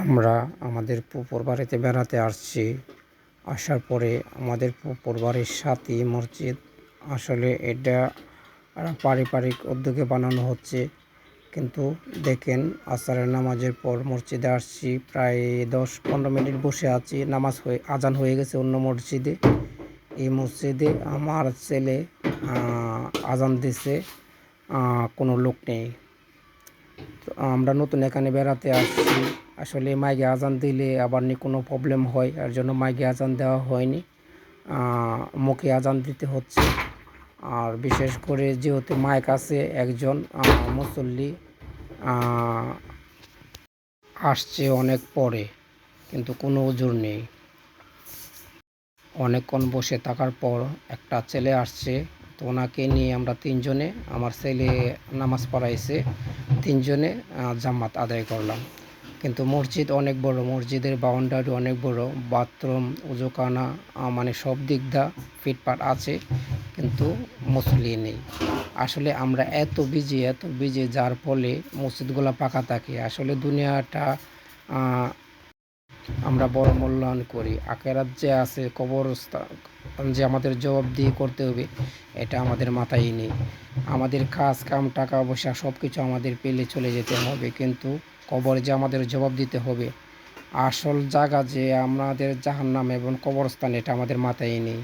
আমরা আমাদের ফুপুর বাড়িতে বেড়াতে আসছি। আসার পরে আমাদের ফুপুর বাড়ির সাথেই মসজিদ। আসলে এটা পারিবারিক উদ্যোগে বানানো হচ্ছে। কিন্তু দেখেন, আসরের নামাজের পর মসজিদে আসছি, প্রায় 10-15 মিনিট বসে আছি। আজান হয়ে গেছে অন্য মসজিদে। এই মসজিদে আমার ছেলে আজান দিছে, কোনো লোক নেই। তো আমরা নতুন এখানে বেড়াতে আসছি। আসলে মাইকে আজান দিলে আবার কোনো প্রবলেম হয়, এর জন্য মাইকে আজান দেওয়া হয়নি, মুখে আজান দিতে হচ্ছে। আর বিশেষ করে যেহেতু মাইক আছে, একজন মুসল্লি আসছে অনেক পরে, কিন্তু কোনো ওজোর নেই। অনেকক্ষণ বসে থাকার পর একটা ছেলে আসছে, তো ওনাকে নিয়ে আমরা তিনজনে, আমার ছেলে নামাজ পড়াইছে, তিনজনে জামাত আদায় করলাম। কিন্তু মসজিদ অনেক বড়, মসজিদের বাউন্ডারি অনেক বড়, বাথরুম, উজুখানা, মানে সব দিক দা ফিটপাট আছে, কিন্তু মুসল্লি নেই। আসলে আমরা এত বিজি যার ফলে মসজিদগুলো ফাঁকা থাকে। আসলে দুনিয়াটা আমরা বড় মূল্যায়ন করি। আখেরাত যে আছে, কবরস্থান যে আমাদের জবাবদিহি করতে হবে, এটা আমাদের মাথায় নেই। আমাদের কাজ কাম, টাকা পয়সা সব কিছু আমাদের পেলে চলে যেতে হবে, কিন্তু কবরে যে আমাদের জবাব দিতে হবে, আসল জায়গা যে আমাদের জাহান্নাম এবং কবরস্থান, এটা আমাদের মাথায় নেই।